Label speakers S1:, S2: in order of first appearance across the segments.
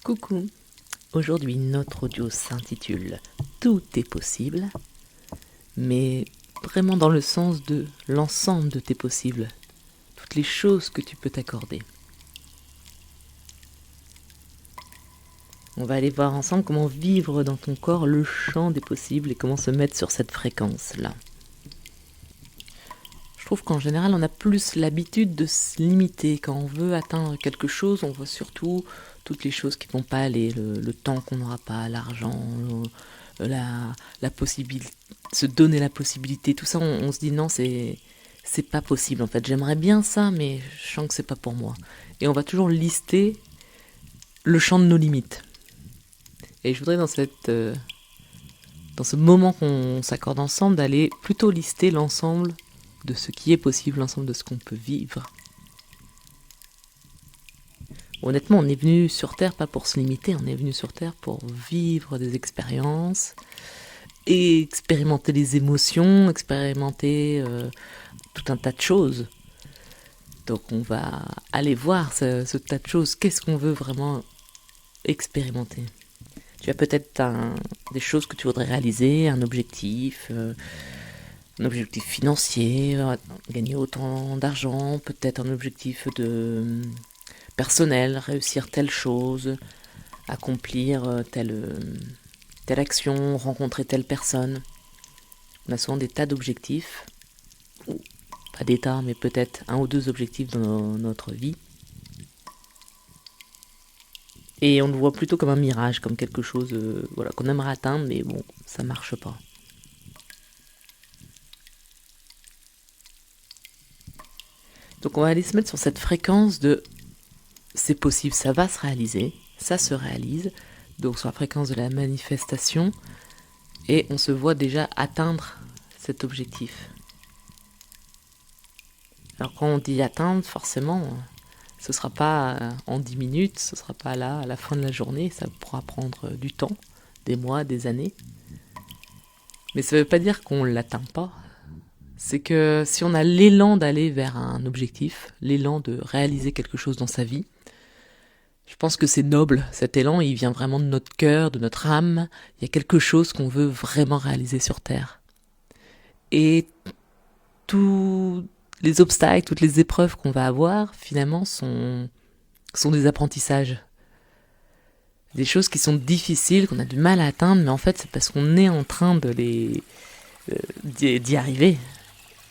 S1: Coucou, aujourd'hui notre audio s'intitule Tout est possible, mais vraiment dans le sens de l'ensemble de tes possibles, toutes les choses que tu peux t'accorder. On va aller voir ensemble comment vivre dans ton corps le champ des possibles et comment se mettre sur cette fréquence-là. Je trouve qu'en général, on a plus l'habitude de se limiter. Quand on veut atteindre quelque chose, on voit surtout toutes les choses qui ne vont pas aller, le temps qu'on n'aura pas, l'argent, la possibilité, se donner la possibilité. Tout ça, on se dit non, c'est pas possible. En fait, j'aimerais bien ça, mais je sens que c'est pas pour moi. Et on va toujours lister le champ de nos limites. Et je voudrais dans ce moment qu'on s'accorde ensemble, d'aller plutôt lister l'ensemble de ce qui est possible, l'ensemble de ce qu'on peut vivre. Honnêtement, on est venu sur Terre pas pour se limiter, on est venu sur Terre pour vivre des expériences, et expérimenter les émotions, expérimenter tout un tas de choses. Donc on va aller voir ce tas de choses, qu'est-ce qu'on veut vraiment expérimenter. Tu as peut-être des choses que tu voudrais réaliser, un objectif financier, gagner autant d'argent, peut-être un objectif personnel, réussir telle chose, accomplir telle action, rencontrer telle personne. On a souvent des tas d'objectifs, pas des tas, mais peut-être un ou deux objectifs dans notre vie. Et on le voit plutôt comme un mirage, comme quelque chose qu'on aimerait atteindre, mais bon, ça marche pas. Donc on va aller se mettre sur cette fréquence de c'est possible, ça va se réaliser, ça se réalise, donc sur la fréquence de la manifestation, et on se voit déjà atteindre cet objectif. Alors quand on dit atteindre, forcément, ce ne sera pas en 10 minutes, ce ne sera pas là à la fin de la journée, ça pourra prendre du temps, des mois, des années. Mais ça ne veut pas dire qu'on ne l'atteint pas. C'est que si on a l'élan d'aller vers un objectif, l'élan de réaliser quelque chose dans sa vie, je pense que c'est noble, cet élan, il vient vraiment de notre cœur, de notre âme. Il y a quelque chose qu'on veut vraiment réaliser sur Terre. Et tous les obstacles, toutes les épreuves qu'on va avoir, finalement, sont des apprentissages. Des choses qui sont difficiles, qu'on a du mal à atteindre, mais en fait, c'est parce qu'on est en train d'y arriver.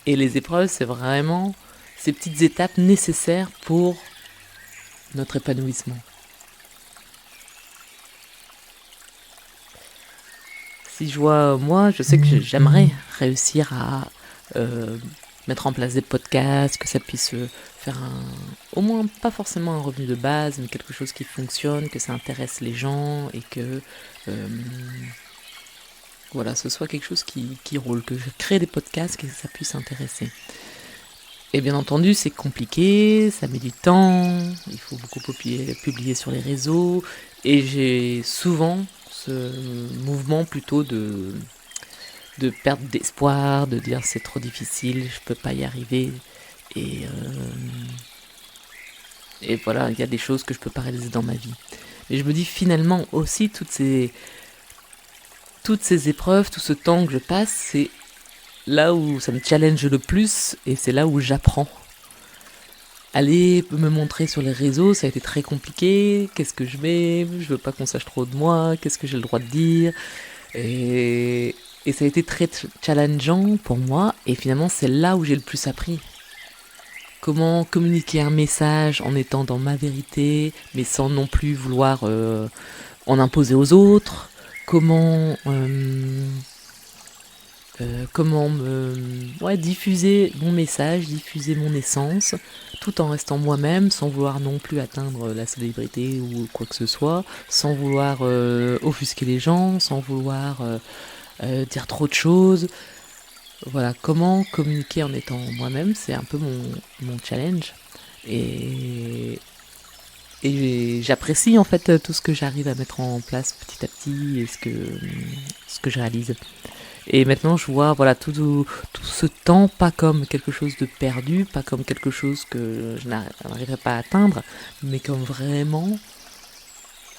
S1: Et les épreuves, c'est vraiment ces petites étapes nécessaires pour notre épanouissement. Si je vois, moi, je sais que j'aimerais réussir à mettre en place des podcasts, que ça puisse faire au moins pas forcément un revenu de base, mais quelque chose qui fonctionne, que ça intéresse les gens et que ce soit quelque chose qui roule, que je crée des podcasts, que ça puisse intéresser. Et bien entendu, c'est compliqué, ça met du temps, il faut beaucoup publier sur les réseaux, et j'ai souvent ce mouvement plutôt de perte d'espoir, de dire c'est trop difficile, je peux pas y arriver, et voilà, il y a des choses que je peux pas réaliser dans ma vie. Mais je me dis finalement aussi toutes ces épreuves, tout ce temps que je passe, c'est là où ça me challenge le plus et c'est là où j'apprends. Aller me montrer sur les réseaux, ça a été très compliqué. Qu'est-ce que je mets ? Je veux pas qu'on sache trop de moi. Qu'est-ce que j'ai le droit de dire ? Et ça a été très challengeant pour moi. Et finalement, c'est là où j'ai le plus appris. Comment communiquer un message en étant dans ma vérité, mais sans non plus vouloir en imposer aux autres. Comment diffuser mon message, diffuser mon essence, tout en restant moi-même, sans vouloir non plus atteindre la célébrité ou quoi que ce soit, sans vouloir offusquer les gens, sans vouloir dire trop de choses. Voilà, comment communiquer en étant moi-même, c'est un peu mon challenge. Et j'apprécie en fait tout ce que j'arrive à mettre en place petit à petit et ce que je réalise. Et maintenant je vois tout ce temps pas comme quelque chose de perdu, pas comme quelque chose que je n'arriverai pas à atteindre, mais comme vraiment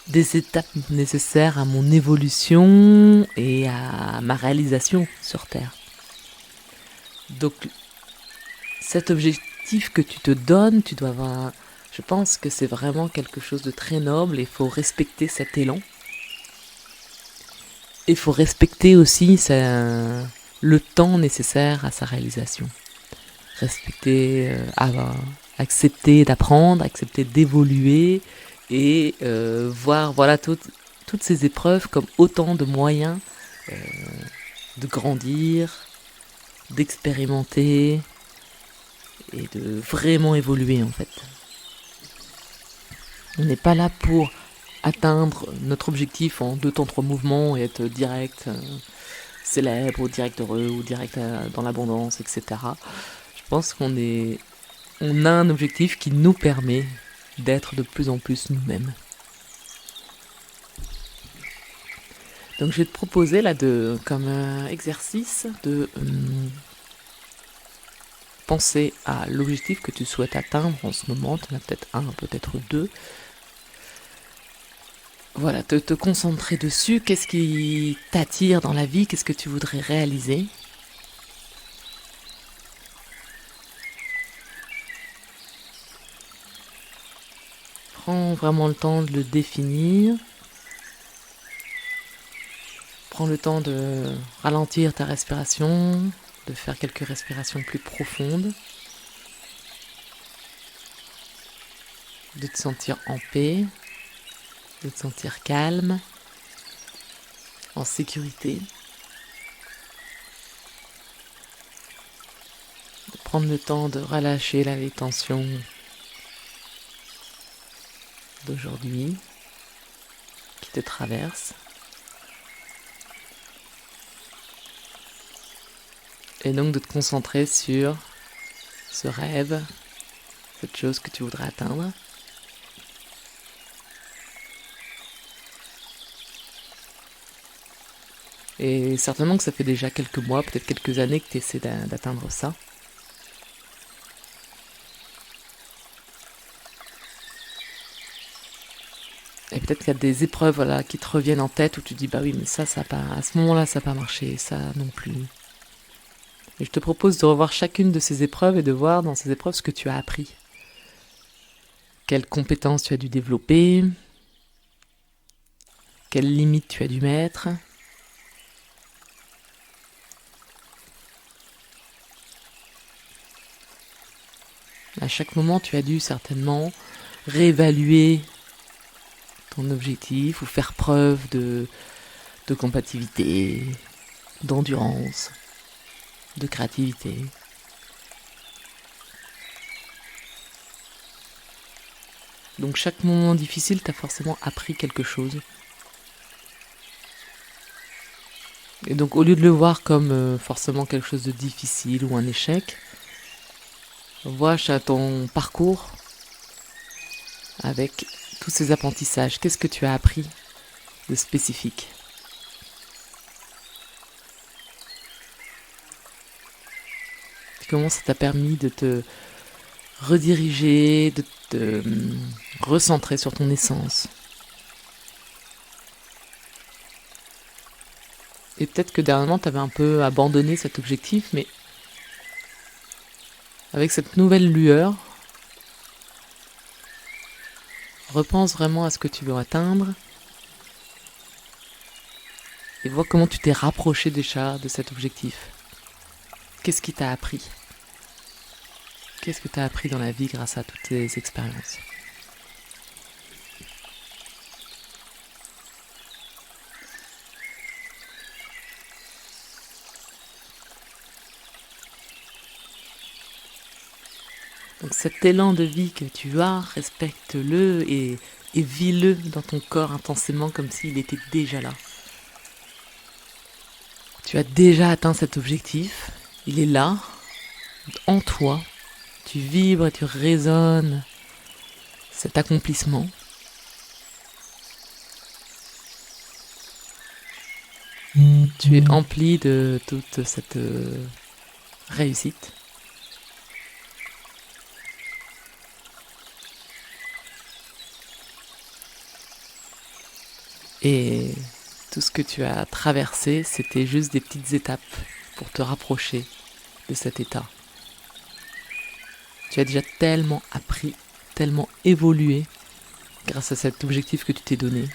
S1: des étapes nécessaires à mon évolution et à ma réalisation sur Terre. Donc cet objectif que tu te donnes, tu dois avoir... Je pense que c'est vraiment quelque chose de très noble et il faut respecter cet élan. Et il faut respecter aussi le temps nécessaire à sa réalisation. Respecter, accepter d'apprendre, accepter d'évoluer et voir voilà, toutes ces épreuves comme autant de moyens de grandir, d'expérimenter et de vraiment évoluer en fait. On n'est pas là pour atteindre notre objectif en 2 temps 3 mouvements et être direct célèbre ou direct heureux ou direct dans l'abondance, etc. Je pense qu'on a un objectif qui nous permet d'être de plus en plus nous-mêmes. Donc je vais te proposer là comme exercice de penser à l'objectif que tu souhaites atteindre en ce moment. Tu en as peut-être un, peut-être deux. Voilà, te concentrer dessus. Qu'est-ce qui t'attire dans la vie? Qu'est-ce que tu voudrais réaliser? Prends vraiment le temps de le définir. Prends le temps de ralentir ta respiration, de faire quelques respirations plus profondes, de te sentir en paix, de te sentir calme, en sécurité, de prendre le temps de relâcher les tensions d'aujourd'hui qui te traversent. Et donc de te concentrer sur ce rêve, cette chose que tu voudrais atteindre. Et certainement que ça fait déjà quelques mois, peut-être quelques années que tu essaies d'atteindre ça. Et peut-être qu'il y a des épreuves voilà, qui te reviennent en tête où tu dis bah oui mais ça pas, à ce moment-là ça n'a pas marché, ça non plus. Et je te propose de revoir chacune de ces épreuves et de voir dans ces épreuves ce que tu as appris. Quelles compétences tu as dû développer, quelles limites tu as dû mettre. À chaque moment, tu as dû certainement réévaluer ton objectif ou faire preuve de compatibilité, d'endurance, de créativité. Donc chaque moment difficile t'a forcément appris quelque chose. Et donc au lieu de le voir comme forcément quelque chose de difficile ou un échec, vois ton parcours avec tous ces apprentissages. Qu'est-ce que tu as appris de spécifique? Comment ça t'a permis de te rediriger, de te recentrer sur ton essence? Et peut-être que dernièrement, tu avais un peu abandonné cet objectif, mais avec cette nouvelle lueur, repense vraiment à ce que tu veux atteindre et vois comment tu t'es rapproché déjà de cet objectif. Qu'est-ce qui t'a appris? Qu'est-ce que tu as appris dans la vie grâce à toutes ces expériences? Donc cet élan de vie que tu as, respecte-le et vis-le dans ton corps intensément comme s'il était déjà là. Tu as déjà atteint cet objectif, il est là, en toi, tu vibres et tu résonnes cet accomplissement. Tu es empli de toute cette réussite. Et tout ce que tu as traversé, c'était juste des petites étapes pour te rapprocher de cet état. Tu as déjà tellement appris, tellement évolué grâce à cet objectif que tu t'es donné.